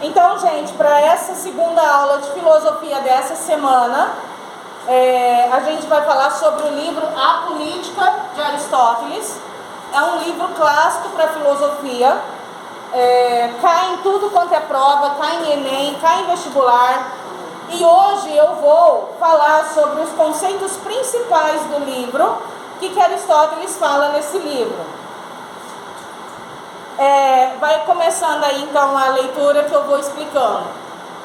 Então, gente, para essa segunda aula de filosofia dessa semana, a gente vai falar sobre o livro A Política, de Aristóteles. É um livro clássico para filosofia, cai em tudo quanto é prova, cai em Enem, cai em vestibular. E hoje eu vou falar sobre os conceitos principais do livro, que Aristóteles fala nesse livro. Vai começando aí então a leitura que eu vou explicando.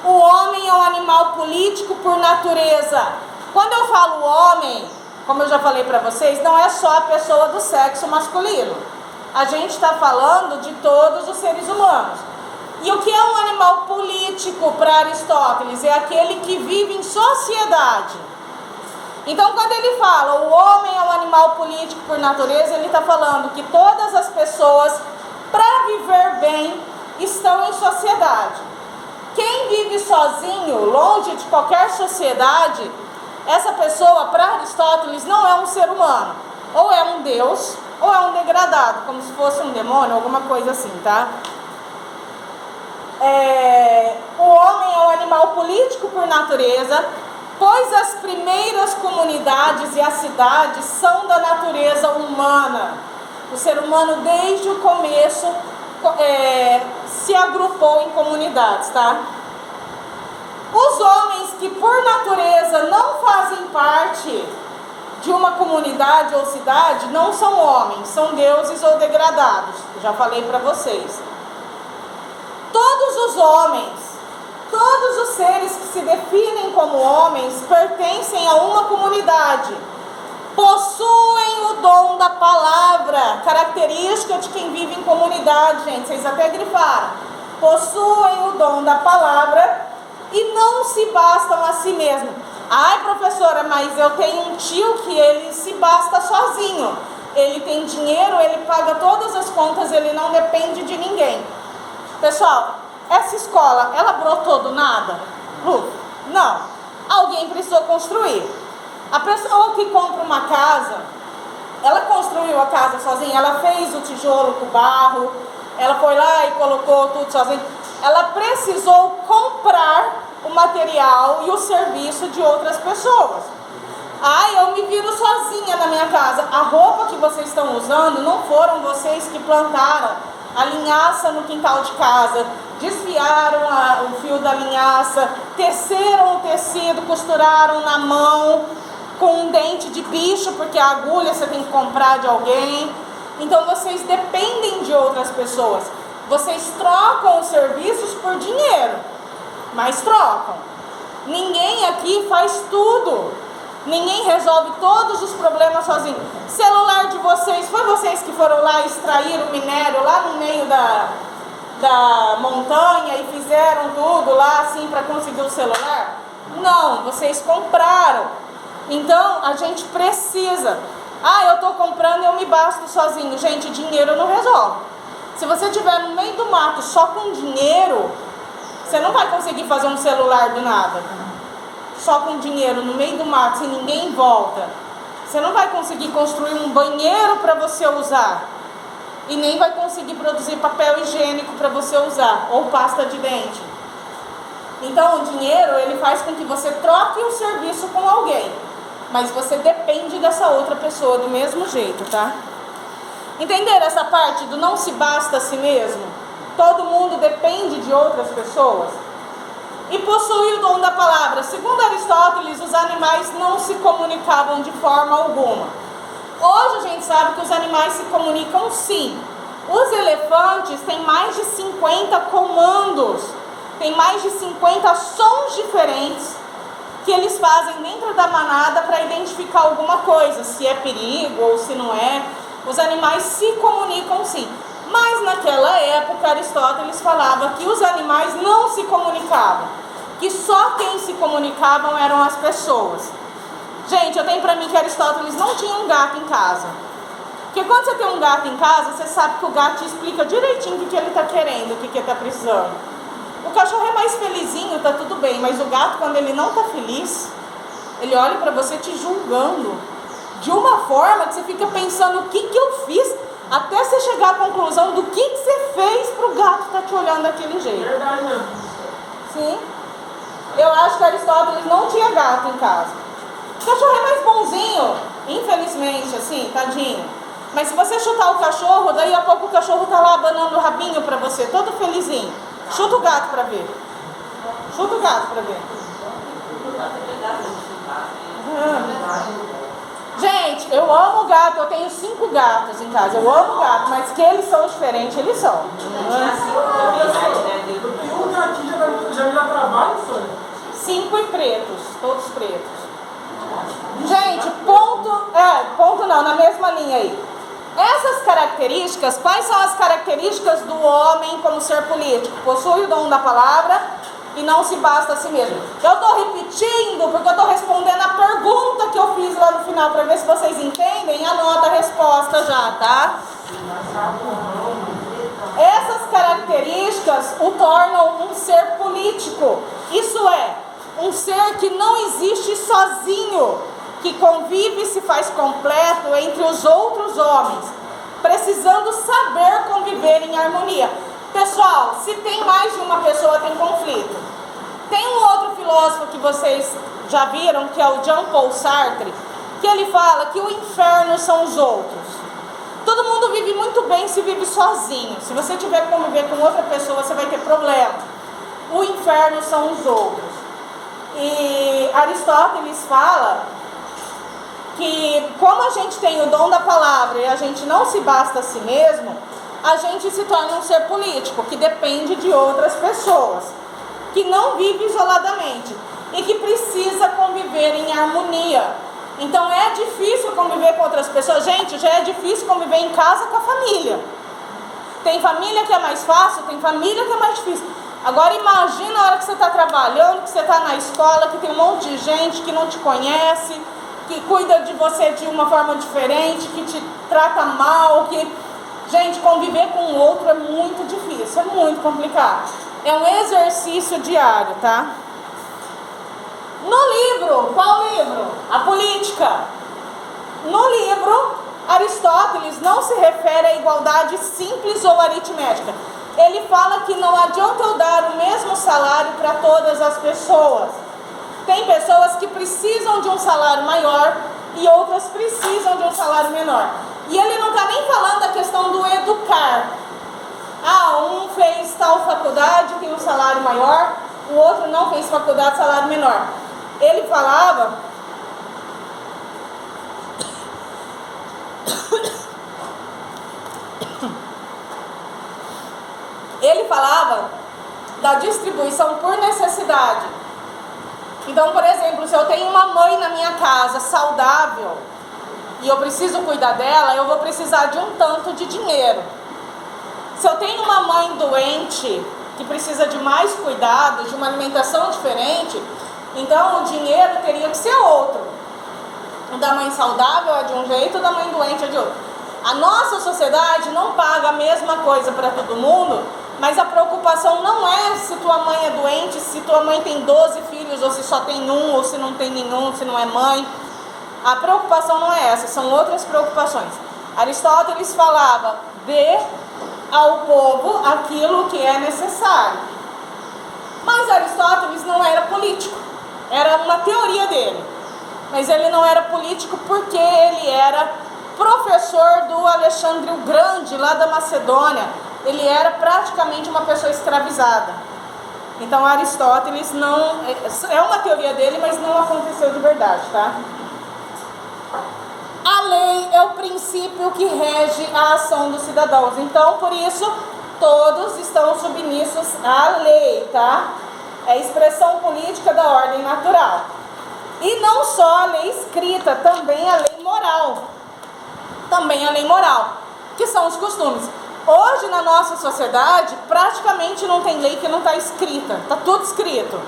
O homem é um animal político por natureza. Quando eu falo homem, como eu já falei para vocês, não é só a pessoa do sexo masculino. A gente está falando de todos os seres humanos. E o que é um animal político para Aristóteles? É aquele que vive em sociedade. Então, quando ele fala o homem é um animal político por natureza, ele está falando que todas as pessoas, para viver bem, estão em sociedade. Quem vive sozinho, longe de qualquer sociedade, essa pessoa, para Aristóteles, não é um ser humano. Ou é um deus, ou é um degradado, como se fosse um demônio, alguma coisa assim, tá? O homem é um animal político por natureza, pois as primeiras comunidades e as cidades são da natureza humana. O ser humano, desde o começo, se agrupou em comunidades, tá? Os homens que, por natureza, não fazem parte de uma comunidade ou cidade, não são homens, são deuses ou degradados. Já falei para vocês. Todos os homens, todos os seres que se definem como homens, pertencem a uma comunidade. Possuem o dom da palavra, característica de quem vive em comunidade, gente, vocês até grifaram. Possuem o dom da palavra e não se bastam a si mesmo. Ai, professora, mas eu tenho um tio que ele se basta sozinho. Ele tem dinheiro, ele paga todas as contas, ele não depende de ninguém. Pessoal, essa escola, ela brotou do nada? Não. Alguém precisou construir. A pessoa que compra uma casa, ela construiu a casa sozinha, ela fez o tijolo com barro, ela foi lá e colocou tudo sozinha. Ela precisou comprar o material e o serviço de outras pessoas. Eu me viro sozinha na minha casa. A roupa que vocês estão usando não foram vocês que plantaram a linhaça no quintal de casa, desfiaram o fio da linhaça, teceram o tecido, costuraram na mão com um dente de bicho, porque a agulha você tem que comprar de alguém. Então vocês dependem de outras pessoas. Vocês trocam os serviços por dinheiro, mas trocam. Ninguém aqui faz tudo. Ninguém resolve todos os problemas sozinho. Celular de vocês, foi vocês que foram lá extrair o minério lá no meio da montanha e fizeram tudo lá assim para conseguir o celular? Não, vocês compraram. Então a gente precisa. Eu estou comprando e eu me basto sozinho. Gente, dinheiro não resolve. Se você estiver no meio do mato só com dinheiro, você não vai conseguir fazer um celular do nada. Só com dinheiro no meio do mato, se ninguém volta. Você não vai conseguir construir um banheiro para você usar. E nem vai conseguir produzir papel higiênico para você usar. Ou pasta de dente. Então o dinheiro, ele faz com que você troque o serviço com alguém. Mas você depende dessa outra pessoa do mesmo jeito, tá? Entenderam essa parte do não se basta a si mesmo? Todo mundo depende de outras pessoas. E possui o dom da palavra. Segundo Aristóteles, os animais não se comunicavam de forma alguma. Hoje a gente sabe que os animais se comunicam sim. Os elefantes têm mais de 50 comandos, tem mais de 50 sons diferentes que eles fazem dentro da manada para identificar alguma coisa, se é perigo ou se não é. Os animais se comunicam sim. Mas naquela época Aristóteles falava que os animais não se comunicavam, que só quem se comunicavam eram as pessoas. Gente, eu tenho para mim que Aristóteles não tinha um gato em casa. Porque quando você tem um gato em casa, você sabe que o gato te explica direitinho o que ele está querendo, o que ele está precisando. O cachorro é mais felizinho, tá tudo bem, mas o gato, quando ele não tá feliz, ele olha para você te julgando de uma forma que você fica pensando o que eu fiz, até você chegar à conclusão do que você fez pro gato estar te olhando daquele jeito. Verdade, não. Sim. Eu acho que Aristóteles não tinha gato em casa. O cachorro é mais bonzinho, infelizmente, assim, tadinho. Mas se você chutar o cachorro, daí a pouco o cachorro tá lá abanando o rabinho pra você, todo felizinho. Chuta o gato pra ver. Chuta o gato pra ver. Gente, eu amo gato, eu tenho 5 gatos em casa. Eu amo gato, mas que eles são diferentes, eles são. Porque um gatinho já me dá trabalho, Sônia. 5 e pretos, todos pretos. Gente, ponto não, na mesma linha aí. Essas características, quais são as características do homem como ser político? Possui o dom da palavra e não se basta a si mesmo. Eu estou repetindo porque eu estou respondendo a pergunta que eu fiz lá no final, para ver se vocês entendem e anota a resposta já, tá? Essas características o tornam um ser político. Isso é, um ser que não existe sozinho, que convive e se faz completo entre os outros homens, precisando saber conviver em harmonia. Pessoal, se tem mais de uma pessoa, tem conflito. Tem um outro filósofo que vocês já viram, que é o Jean-Paul Sartre, que ele fala que o inferno são os outros. Todo mundo vive muito bem se vive sozinho. Se você tiver que conviver com outra pessoa, você vai ter problema. O inferno são os outros. E Aristóteles fala que como a gente tem o dom da palavra e a gente não se basta a si mesmo, a gente se torna um ser político, que depende de outras pessoas, que não vive isoladamente e que precisa conviver em harmonia. Então é difícil conviver com outras pessoas. Gente, já é difícil conviver em casa com a família. Tem família que é mais fácil, tem família que é mais difícil. Agora imagina a hora que você está trabalhando, que você está na escola, que tem um monte de gente que não te conhece, que cuida de você de uma forma diferente, que te trata mal, que... Gente, conviver com o outro é muito difícil, é muito complicado. É um exercício diário, tá? No livro, qual livro? A Política. No livro, Aristóteles não se refere à igualdade simples ou aritmética. Ele fala que não adianta eu dar o mesmo salário para todas as pessoas. Tem pessoas que precisam de um salário maior e outras precisam de um salário menor. E ele não está nem falando da questão do educar. Ah, um fez tal faculdade, tem um salário maior, o outro não fez faculdade, salário menor. Ele falava da distribuição por necessidade. Então, por exemplo, se eu tenho uma mãe na minha casa saudável e eu preciso cuidar dela, eu vou precisar de um tanto de dinheiro. Se eu tenho uma mãe doente que precisa de mais cuidado, de uma alimentação diferente, então o dinheiro teria que ser outro. O da mãe saudável é de um jeito, o da mãe doente é de outro. A nossa sociedade não paga a mesma coisa para todo mundo, mas a preocupação não é se tua mãe é doente, se tua mãe tem 12 filhos, ou se só tem um, ou se não tem nenhum, se não é mãe. A preocupação não é essa, são outras preocupações. Aristóteles falava: dê ao povo aquilo que é necessário. Mas Aristóteles não era político, era uma teoria dele. Mas ele não era político porque ele era professor do Alexandre o Grande, lá da Macedônia. Ele era praticamente uma pessoa escravizada. Então Aristóteles não... É uma teoria dele, mas não aconteceu de verdade, tá? A lei é o princípio que rege a ação dos cidadãos. Então, por isso, todos estão submissos à lei, tá? É a expressão política da ordem natural. E não só a lei escrita, também a lei moral. Também a lei moral, que são os costumes. Hoje, na nossa sociedade, praticamente não tem lei que não está escrita. Está tudo escrito.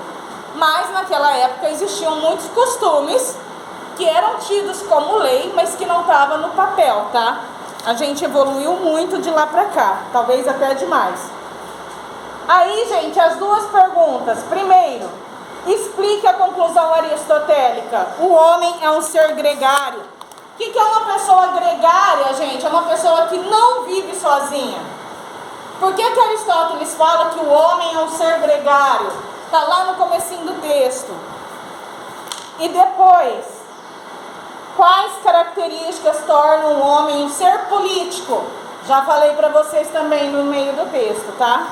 Mas, naquela época, existiam muitos costumes que eram tidos como lei, mas que não estavam no papel, tá? A gente evoluiu muito de lá pra cá, talvez até demais. Aí, gente, as duas perguntas. Primeiro, explique a conclusão aristotélica. O homem é um ser gregário. O que é uma pessoa gregária, gente? É uma pessoa que não vive sozinha. Por que Aristóteles fala que o homem é um ser gregário? Está lá no comecinho do texto. E depois, quais características tornam um homem um ser político? Já falei para vocês também no meio do texto, tá?